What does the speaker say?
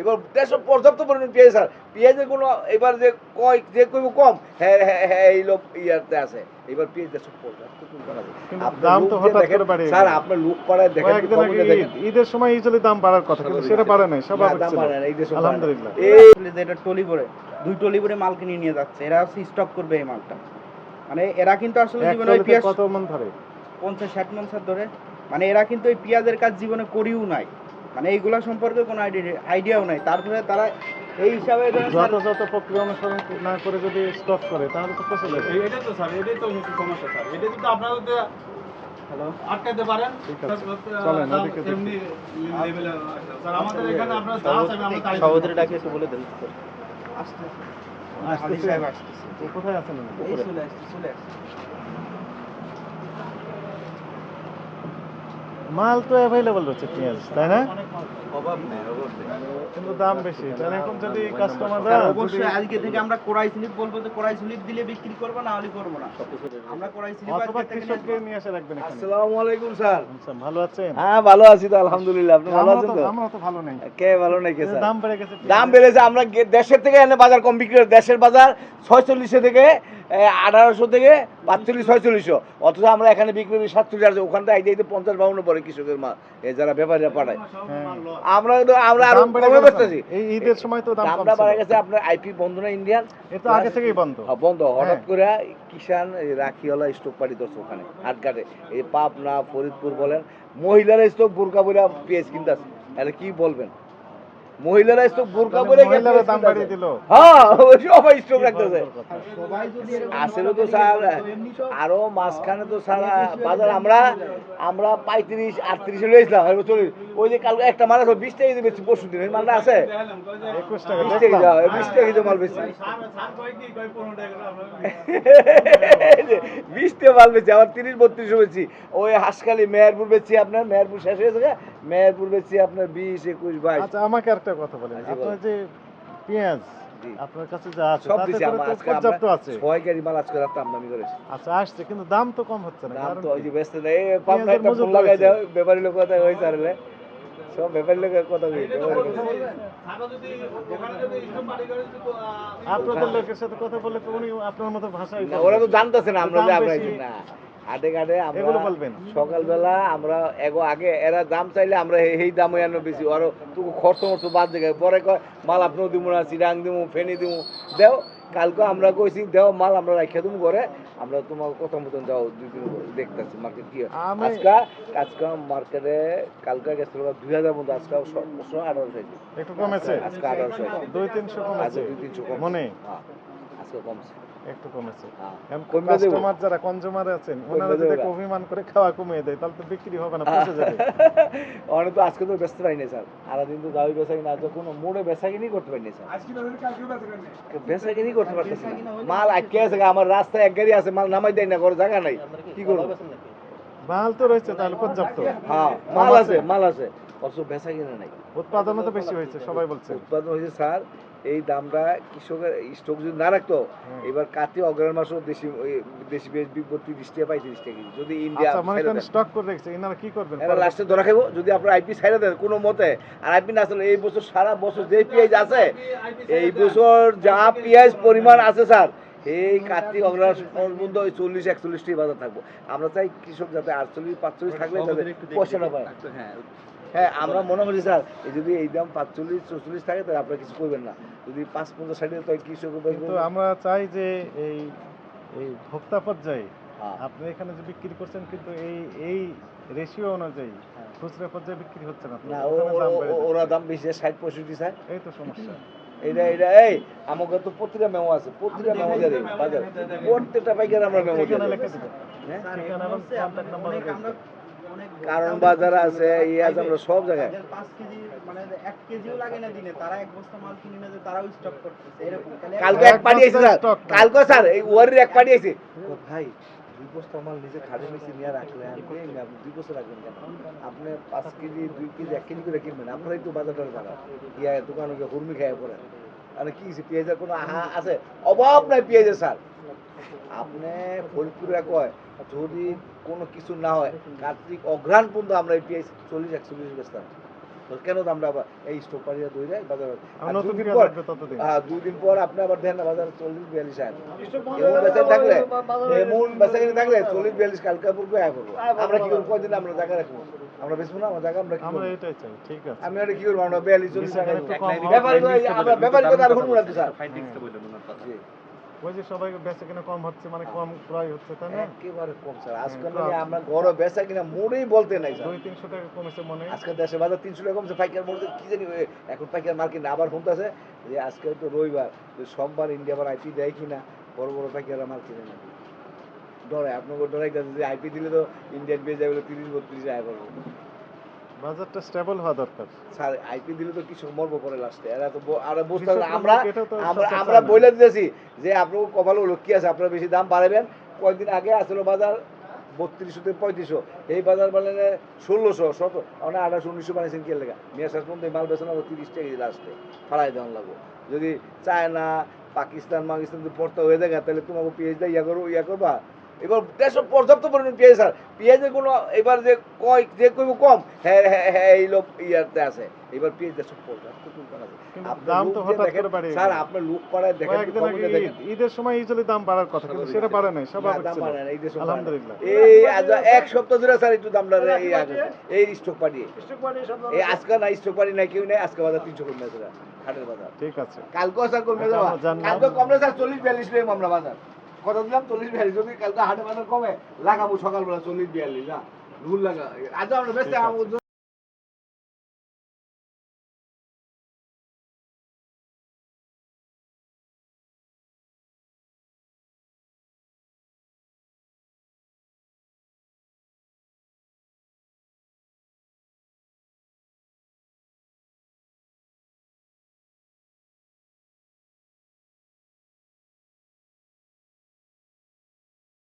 এবার দেশে পর্যাপ্ত পরিমাণ পেঁয়াজ স্যার, পেঁয়াজের কোনো এবার যে কয় যে কইব কম, হ্যাঁ হ্যাঁ হ্যাঁ এই লোক ইয়াতে আছে। এবার পেঁয়াজ দেশে পর্যাপ্ত পরিমাণ আছে। কিন্তু আপনার দাম লোক তো যে হঠাৎ দেখেন করে বাড়িয়ে স্যার, গেল। আপনার লোক পাড়ায় দেখেন, একটু কয়েকদিন আগে খবরটা দেখেন। ঈদের সময় ইউজুয়ালি দাম বাড়ার কথা, কিন্তু সেটা বাড়ে নাই, না, স্বাভাবিক দাম ছিল। বাড়ে না, এই দেশে বাড়ে না। আলহামদুলিল্লাহ। এই যে এটা ট্রলি ভরে 2 ট্রলি ভরে মাল কিনে নিয়ে যাচ্ছে, এরা হচ্ছে স্টক করবে এই মালটা। মানে এরা কিন্তু আসলে এক জীবনে ওই ট্রলিতে পেঁয়াজ কত মন ধরে? 50-60 মণ স্যার ধরে। মানে এরা কিন্তু এই পেঁয়াজের কাজ জীবনে করিও নাই, মানে এইগুলা সম্পর্কে কোনো আইডিয়াও নাই। তারপরে তারা এই হিসাবে ধরেন স্যার, যথাযথ প্রক্রিয়া অনুসরণ না করে যদি স্টক করে তাহলে তো পচে যাবে। এটাই তো স্যার, এটাই তো সমস্যা স্যার। এটা যদি আপনারা যদি হ্যালো আটকাতে পারেন, ঠিক আছে, চলেন ওদিকে দেখি। এমনি লেভেলে স্যার আমাদের এখানে আপনারা যা চাইবেন আমরা তাই সহোদরি ডাকে একটু বলে দেন। আসতে আলী আসতেছে? সাহেব আসতেছে, ও কোথায় আছেন উনি? এই চলে আসছে, চলে আসছে। মাল তো অ্যাভেলেবল রয়েছে পেঁয়াজ, তাই না? অভাব নেই, অভাব নেই। কিন্তু দাম বেশি। তাহলে এখন যদি কাস্টমাররা স্যার অবশ্যই আজকে থেকে আমরা কোরাই স্লিপ বলবো, যে কোরাই স্লিপ দিলে বিক্রি করবো, না হলে করবো না। আমরা কোরাই স্লিপ অথবা আজকে থেকে কৃষককে নিয়ে এসে রাখবেন এখানে। আসসালামু আলাইকুম স্যার। আচ্ছা, ভালো আছেন? হ্যাঁ ভালো আছি তো আলহামদুলিল্লাহ, আপনি ভালো আছেন তো? আমরা তো ভালো নেই। কে ভালো নাকি স্যার? দাম বেড়ে গেছে। দাম বেড়েছে, আমরা দেশের থেকে এনে বাজার কম বিক্রি করি। দেশের বাজার 4600 থেকে 1800 থেকে 4500-4600, অথচ আমরা এখানে বিক্রি করি 4700। ওখান থেকে আইতে 50-52 পরে কৃষকের মাল, যারা ব্যাপারীরা পাঠায়। আমরা আরো দাম বেড়ে কমে গেছে। বেচতেছি। এই ঈদের সময় তো দাম কম দামটা ছিল। বাড়া গেছে। আপনার আইপি বন্ধ না ইন্ডিয়ান, এ তো আগে থেকেই বন্ধ। হ্যাঁ, বন্ধ। হঠাৎ হ্যাঁ। করে কিষান রাখিওয়ালা স্টক পাড়ি ধরছে ওখানে হাটঘাটে, এই পাবনা ফরিদপুর বলেন, মহিলারা স্টক বোরকা বলে পেঁয়াজ কিনতেছে। তাহলে কি বলবেন? মহিলারা স্টক বোরকা বলে মহিলারা দাম বাড়িয়ে দিল। হ্যাঁ, সবাই স্টক রাখতেছে। সবাই যদি এরকম আসলে তো স্যার আরো মাঝখানে তো সারা বাজার আমরা 35-38 লইছিলাম, ওই যে কালকে একটা মাল আছে 20 টাকা দিয়ে বেশি, পরশু দিন মালটা আছে 21 টাকা 20 টাকা দেখলাম। 20 টাকা দিয়ে মাল বেশি, স্যার কয় কি কয় 15 টাকা করে আমরা 20 টাকা মাল বেশি, আবার 30-32 বেশি। ওই হাসখালি মেহেরপুর বেশি, আপনার মেহেরপুর শেষ হয়ে গেছে, মেহেরপুর বেশি আপনার 20-21-22। আচ্ছা, আমাকে একটা কথা বলেন, জি, আপনার বলেন। যে পেঁয়াজ জি। আপনার কাছে যা আছে সব তাতে দিছি করে আমরা তো আজকে, পর্যাপ্ত আমরা আছে। 6 গাড়ি মাল আজকে রাতে আমদানি করেছি। আচ্ছা, আসছে, কিন্তু দাম তো কম হচ্ছে না। দাম কারণ তো ওই কি? যে ব্যস্ত নেই, এই পাবনা পেঁয়াজের একটা মজুত ফোন লাগাই রয়েছে। দাও, ব্যাপারী লোক কথা হয়েছে আর সব ব্যাপারী লোকের কথা হয়েছে। স্যার যদি ওখানে যদি স্টক বাড়ি করে যদি আপনাদের লোকের সাথে কথা বলে তো উনি আপনার মতো ভাষায় না, ওরা তো জানতেছে না আমরা যে দাম আমরা বেশি। না হাটে ঘাটে এগুলো আমরা বলবেন। সকালবেলা আমরা আগে এরা দাম চাইলে আমরা এই দামে আনো বেশি, আর তুই খরচ মরচ বাদ জায়গায় পরে কয় মাল আপনার দিব না, চিরাং দিব, ফেনি দিব, দেও। কালকে আমরা কইছি দেও মাল আমরা রাখিয়া তুমি করে, আমরা তোমার কথা মতন যাও, 2 দিন দেখতেছি মার্কেট কি হয়। আমি- আজকে মার্কেটে কালকে গেছিল 2000 মতো, আজকে 1800 একটু কমেছে, আজকে 1800 200-300 কমেছে 200-300 কম মনে হ্যাঁ, আজকে কমছে। একটু কমেছে। হ্যাঁ, এখন কমবে দেবো। কাস্টমার যারা কনজিউমার আছেন, কমবে ওনারা দেবো যদি না। অভিমান করে খাওয়া কমিয়ে দেয় তাহলে তো বিক্রি হবে না, পচে যাবে। অনেক তো আজকে তো ব্যস্ত পাইনি স্যার, সারাদিন তো দাবি বেচা কিনা, আজকে কোনো মোড়ে বেচা কিনি করতে পারিনি স্যার, আজকে না হলে কালকে বেচা কেন বেচা কিনি করতে পারতেছি না। মাল আটকে আছে, আমার রাস্তায় এক গাড়ি আছে, মাল নামাই দেয় না, ঘরে জায়গা নাই, কি করবো? মাল তো রয়েছে তাহলে পর্যাপ্ত। হ্যাঁ, মাল আছে, মাল আছে, অথচ বেচা কিনা নাই। উৎপাদনও তো বেশি হয়েছে, সবাই বলছে। উৎপাদন হয়েছে স্যার, এই দামটা কৃষকের স্টক যদি না রাখতো, এবার কাতি অগ্রহণ মাসও দেশি বেশ বিকবো 30 টাকা 35 টাকা কেজি। যদি ইন্ডিয়া আচ্ছা, মনে করেন স্টক করে রেখেছে, এনারা কি করবেন? এরা লাস্টে ধরা খাইবো যদি আপনার আইপি ছাইড়া দেন কোনো মতে। আর আইপি না আসলে এই বছর সারা বছর যে পেঁয়াজ আছে, এই বছর যা পেঁয়াজ পরিমাণ আছে স্যার, এই কার্তিক অগ্রহায়ণ পর্যন্ত ওই 40-41 টাকা বাজার থাকবো। আমরা চাই কৃষক যাতে 48-45 থাকলে যাতে পয়সা না পায়। হ্যাঁ, আমরা মনে করি স্যার, এই যদি এই দাম 45-44 থাকে তাহলে আপনারা কিছু করবেন না। যদি 5-50-60 তো কৃষক কিন্তু আমরা চাই যে এই এই ভোক্তা পর্যায়ে হ্যাঁ। আপনি এখানে যে বিক্রি করছেন, কিন্তু এই রেশিও অনুযায়ী খুচরা পর্যায়ে বিক্রি হচ্ছে না তো। না, ওখানে দাম বেড়ে যাচ্ছে। ওরা দাম বেশি 60-65 স্যার। এই তো সমস্যা। এই আমাকে তো প্রতিটা মেমো আছে, প্রতিটা মেমো দিয়ে দিই বাজার, প্রত্যেকটা পাইকার আমরা মেমো দিয়ে ঠিকানা দিই। লিখে দিবেন। হ্যাঁ? ঠিকানা এবং contact number অনেক ও আমরা দিবেন। অনেক কারণ বাজার আছে, আছে আমরা সব জায়গায়। যাদের 5 কেজি মানে 1 কেজিও লাগে না দিনে, তারা এক বস্তা মাল কিনে নিয়ে যায়, তারাও স্টক করতেছে এরকম। তাহলে কালকে এক এক পাঠিয়েছে বস্তায় স্যার, stock নাই। কালকে স্যার এই ওয়ারির এক পাঠিয়েছে। ভাই 2 বস্তা মাল নিজে খাড়ে নিচে নিয়ে রাখলেন, আপনি 2 বস্তা রাখবেন কেন? আপনি 5 কেজি 2 কেজি 1 কেজি করে কিনবেন, আপনারাই তো বাজারটার বাড়া ইয়া দোকানে গিয়ে হুরমি খাইয়া পড়েন। মানে কি পেঁয়াজের কোনো আছে? অভাব নাই পেঁয়াজের স্যার। আপনি ফরিদপুরে কয় যদি কোনো কিছু না হয় কার্তিক অঘ্রাণ পর্যন্ত আমরা এই পেঁয়াজ 40-41 বেচতাম। তো কেন তো আমরা আবার এই স্টক পাড়িয়া দই যায় বাজার আর নতুন দুদিন পেঁয়াজ পর আসবে ততদিন। 2 দিন পর আপনি আবার দেন না বাজার 40-42 আয় এমন বেচা থাকলে এমন বেচা কিনে থাকলে 40-42 কালকে পড়বে আয় করবো আমরা কি করবো কয়দিন আমরা জায়গা রাখবো আমরা বেচবো না আমার জায়গা আমরা কি আমরা করবো এটাই চাই, ঠিক আছে। আমি আর কি করবো আমরা 42-40 টাকা একটু কম হয়, ব্যাপারী আমরা ব্যাপারী কথা আর শুনবো না তো স্যার জি। ওই যে সবাই বেচা কিনা কম হচ্ছে মানে কম ক্রয় হচ্ছে, তাই না? একেবারে কম স্যার আজকাল মানে আমরা ঘরে বেচা কিনা মোড়েই বলতে নাই স্যার 200-300 টাকা কমেছে মনে হয়। আজকে দেশে বাজার 300 টাকা কমছে পাইকার মোড়ে কি জানি এখন পাইকার মার্কেট আবার কমতেছে যে আজকে তো রবিবার যে সোমবার ইন্ডিয়া আবার আইপি দেয় কিনা বড় বড় পাইকাররা মাল কিনে নাকি ডরে আপনাকে ডরাই গেছে যে আইপি দিলে তো ইন্ডিয়ান পেয়ে যাবে 30-32 টাকা করবো বাজারটা স্টেবল হওয়া দরকার। স্যার আইপি দিলে তো কিছু মরবো পরে লাস্টে এরা তো আর বুঝতে কৃষকরা আমরা এটাও তো আমরা সরকার আমরা চায় না। বলে দিতেছি যে আপনার কপালে লক্ষ্মী আছে আপনারা বেশি দাম বাড়াবেন কয়েকদিন আগে আসলে বাজার 3200-3500 এই বাজার মানে 1600-17 মানে 1800-1900 বানিয়েছেন কি লেগা মিয়া শেষ পর্যন্ত এই মাল বেচা না 30 টাকা লাস্টে ফালাই দেওয়ান লাগবো যদি চায়না পাকিস্তান যদি পড়তে হয়ে যায় তাহলে তোমাকে পেঁয়াজ ইয়া করবা এবার দেশে পর্যাপ্ত পরিমাণ পেঁয়াজ স্যার পেঁয়াজের কোনো এবার যে কয় যে কইব কম হ্যাঁ হ্যাঁ হ্যাঁ এই লোক ইয়াতে আছে এবার পেঁয়াজ দেশে পর্যাপ্ত পরিমাণ আছে কিন্তু আপনার দাম লোক তো যে হঠাৎ দেখেন, করে বাড়িয়ে স্যার গেল। আপনার লোক পাড়ায় দেখেন কয়েকদিন আগে খবরে দেখেন ঈদের সময় ইউজুয়ালি দাম বাড়ার কথা, কিন্তু সেটা বাড়ে নাই, স্বাভাবিক দাম ছিল। বাড়ে না, এই দেশে বাড়ে না। আলহামদুলিল্লাহ। এই আজ এক সপ্তাহ ধরে স্যার একটু দামটা এই আগে এই স্টক পাঠিয়ে এই আজকে না স্টক পাঠি নাই কেউ নেই আজকে বাজার 300 কমে আছে হাটের বাজার ঠিক আছে। কালকে স্যার কমে এটা যাওয়া আমরা জানলাম। কালকে কমলে স্যার 40-42 টাকা আমরা বাজার কত দিলাম 40-42 যদি কালকে হাটের বাজার কমে লাগাবো সকালবেলা 40-42 না ভুল লাগা আজ আমরা বেশ